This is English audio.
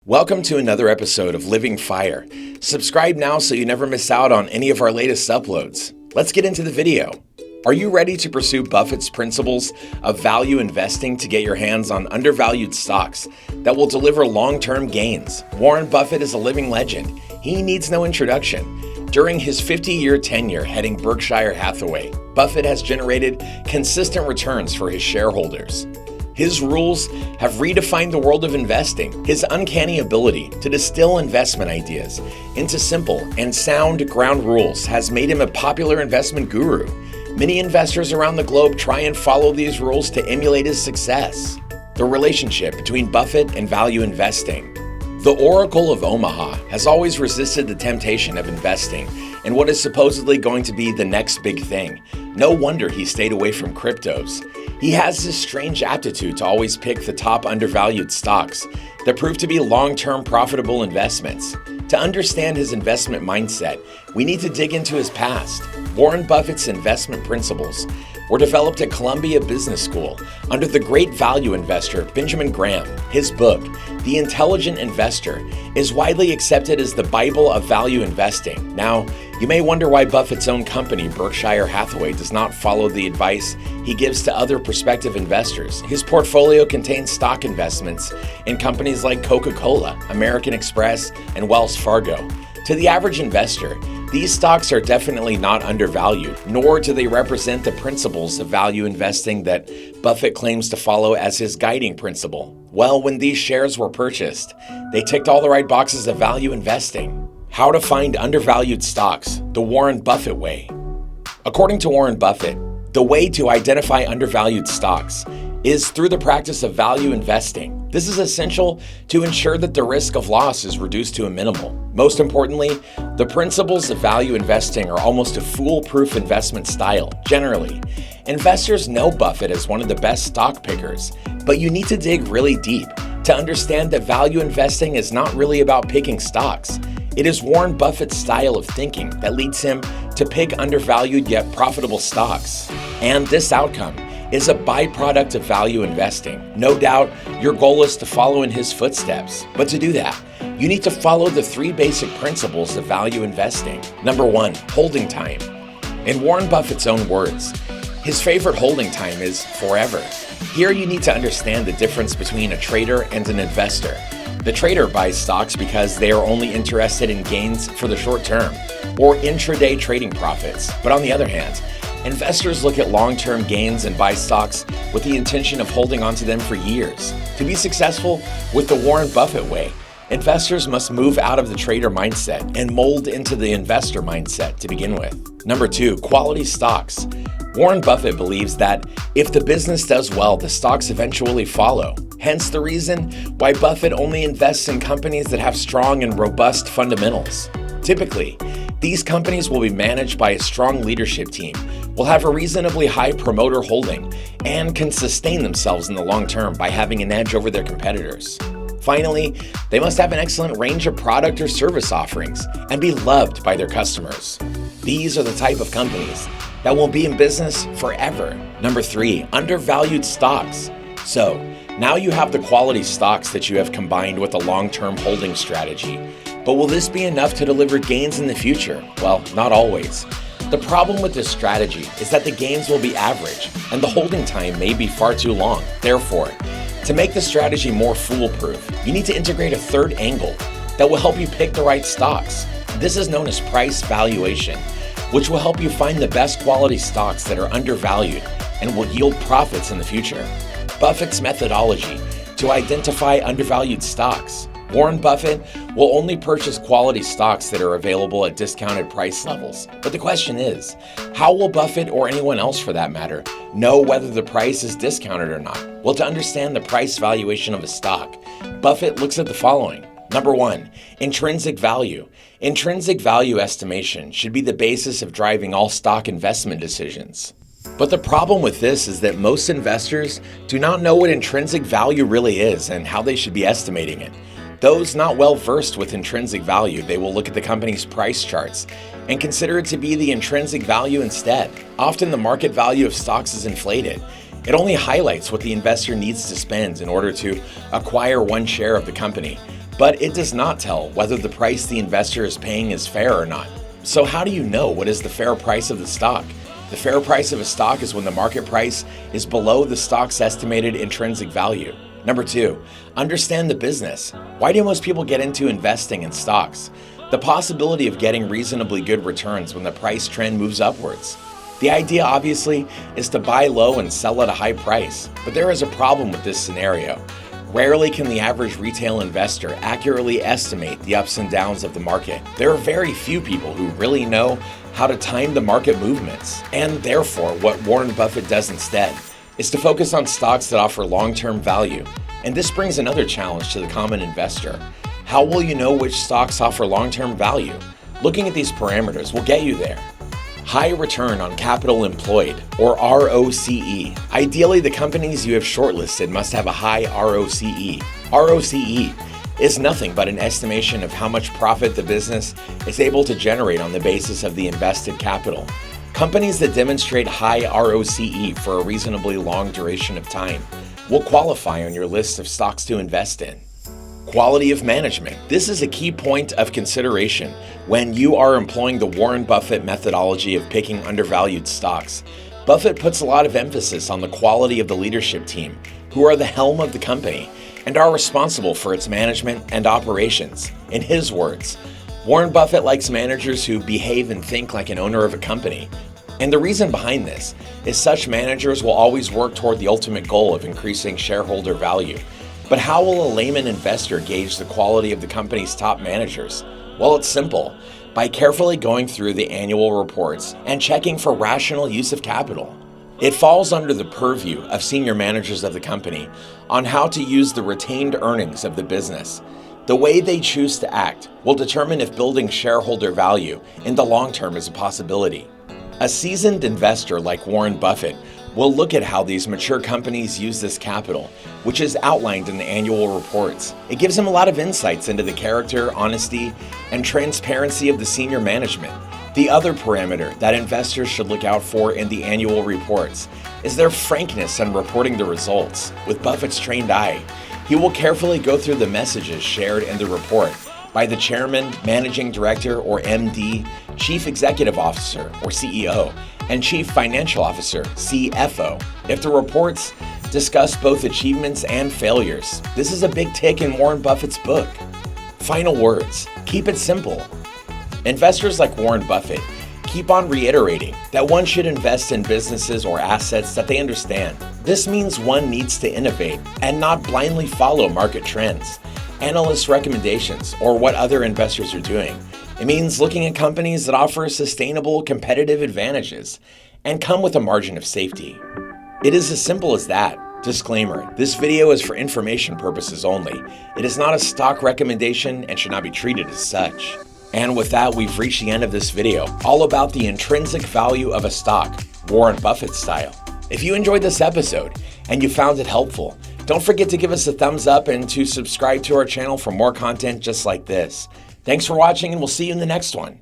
Welcome to another episode of Living Fire. Subscribe now so you never miss out on any of our latest uploads. Let's get into the video. Are you ready to pursue Buffett's principles of value investing to get your hands on undervalued stocks that will deliver long-term gains? Warren Buffett is a living legend. He needs no introduction. During his 50-year tenure heading Berkshire Hathaway, Buffett has generated consistent returns for his shareholders. His rules have redefined the world of investing. His uncanny ability to distill investment ideas into simple and sound ground rules has made him a popular investment guru. Many investors around the globe try and follow these rules to emulate his success. The relationship between Buffett and value investing. The Oracle of Omaha has always resisted the temptation of investing in what is supposedly going to be the next big thing. No wonder he stayed away from cryptos. He has this strange aptitude to always pick the top undervalued stocks that prove to be long-term profitable investments. To understand his investment mindset, we need to dig into his past. Warren Buffett's investment principles were developed at Columbia Business School under the great value investor Benjamin Graham. His book, The Intelligent Investor, is widely accepted as the Bible of value investing. Now, you may wonder why Buffett's own company, Berkshire Hathaway, does not follow the advice he gives to other prospective investors. His portfolio contains stock investments in companies like Coca-Cola, American Express, and Wells Fargo. To the average investor, these stocks are definitely not undervalued, nor do they represent the principles of value investing that Buffett claims to follow as his guiding principle. Well, when these shares were purchased, they ticked all the right boxes of value investing. How to find undervalued stocks, the Warren Buffett way. According to Warren Buffett, the way to identify undervalued stocks is through the practice of value investing. This is essential to ensure that the risk of loss is reduced to a minimal. Most importantly, the principles of value investing are almost a foolproof investment style. Generally, investors know Buffett as one of the best stock pickers, but you need to dig really deep to understand that value investing is not really about picking stocks. It is Warren Buffett's style of thinking that leads him to pick undervalued yet profitable stocks. And this outcome is a byproduct of value investing. No doubt, your goal is to follow in his footsteps. But to do that, you need to follow the three basic principles of value investing. Number one, holding time. In Warren Buffett's own words, his favorite holding time is forever. Here you need to understand the difference between a trader and an investor. The trader buys stocks because they are only interested in gains for the short term or intraday trading profits. But on the other hand, investors look at long-term gains and buy stocks with the intention of holding onto them for years. To be successful with the Warren Buffett way, investors must move out of the trader mindset and mold into the investor mindset to begin with. Number two, quality stocks. Warren Buffett believes that if the business does well, the stocks eventually follow. Hence the reason why Buffett only invests in companies that have strong and robust fundamentals. Typically, these companies will be managed by a strong leadership team, will have a reasonably high promoter holding, and can sustain themselves in the long term by having an edge over their competitors. Finally, they must have an excellent range of product or service offerings and be loved by their customers. These are the type of companies that will be in business forever. Number three, undervalued stocks. So, now you have the quality stocks that you have combined with a long-term holding strategy. But will this be enough to deliver gains in the future? Well, not always. The problem with this strategy is that the gains will be average and the holding time may be far too long. Therefore, to make the strategy more foolproof, you need to integrate a third angle that will help you pick the right stocks. This is known as price valuation, which will help you find the best quality stocks that are undervalued and will yield profits in the future. Buffett's methodology to identify undervalued stocks. Warren Buffett will only purchase quality stocks that are available at discounted price levels. But the question is, how will Buffett, or anyone else for that matter, know whether the price is discounted or not? Well, to understand the price valuation of a stock, Buffett looks at the following. Number one, intrinsic value. Intrinsic value estimation should be the basis of driving all stock investment decisions. But the problem with this is that most investors do not know what intrinsic value really is and how they should be estimating it. Those not well versed with intrinsic value, they will look at the company's price charts and consider it to be the intrinsic value instead. Often the market value of stocks is inflated. It only highlights what the investor needs to spend in order to acquire one share of the company. but it does not tell whether the price the investor is paying is fair or not. So how do you know what is the fair price of the stock? The fair price of a stock is when the market price is below the stock's estimated intrinsic value. Number 2, understand the business. Why do most people get into investing in stocks? The possibility of getting reasonably good returns when the price trend moves upwards. The idea, obviously, is to buy low and sell at a high price, but there is a problem with this scenario. Rarely can the average retail investor accurately estimate the ups and downs of the market. There are very few people who really know how to time the market movements, and therefore what Warren Buffett does instead is to focus on stocks that offer long-term value. And this brings another challenge to the common investor. How will you know which stocks offer long-term value? Looking at these parameters will get you there. High return on capital employed, or ROCE. Ideally, the companies you have shortlisted must have a high ROCE. ROCE is nothing but an estimation of how much profit the business is able to generate on the basis of the invested capital. Companies that demonstrate high ROCE for a reasonably long duration of time will qualify on your list of stocks to invest in. Quality of management. This is a key point of consideration when you are employing the Warren Buffett methodology of picking undervalued stocks. Buffett puts a lot of emphasis on the quality of the leadership team, who are the helm of the company and are responsible for its management and operations. In his words, Warren Buffett likes managers who behave and think like an owner of a company. And the reason behind this is such managers will always work toward the ultimate goal of increasing shareholder value. But how will a layman investor gauge the quality of the company's top managers? Well, it's simple. By carefully going through the annual reports and checking for rational use of capital. It falls under the purview of senior managers of the company on how to use the retained earnings of the business. The way they choose to act will determine if building shareholder value in the long term is a possibility. A seasoned investor like Warren Buffett will look at how these mature companies use this capital, which is outlined in the annual reports. It gives him a lot of insights into the character, honesty, and transparency of the senior management. The other parameter that investors should look out for in the annual reports is their frankness in reporting the results. With Buffett's trained eye, he will carefully go through the messages shared in the report by the chairman, managing director, or MD, chief executive officer, or CEO, and chief financial officer, CFO. If the reports discuss both achievements and failures, this is a big tick in Warren Buffett's book. Final words. Keep it simple. Investors like Warren Buffett keep on reiterating that one should invest in businesses or assets that they understand. This means one needs to innovate and not blindly follow market trends, analysts' recommendations, or what other investors are doing. It means looking at companies that offer sustainable competitive advantages and come with a margin of safety. It is as simple as that. Disclaimer, this video is for information purposes only. It is not a stock recommendation and should not be treated as such. And with that, we've reached the end of this video, all about the intrinsic value of a stock, Warren Buffett style. If you enjoyed this episode and you found it helpful, don't forget to give us a thumbs up and to subscribe to our channel for more content just like this. Thanks for watching, and we'll see you in the next one.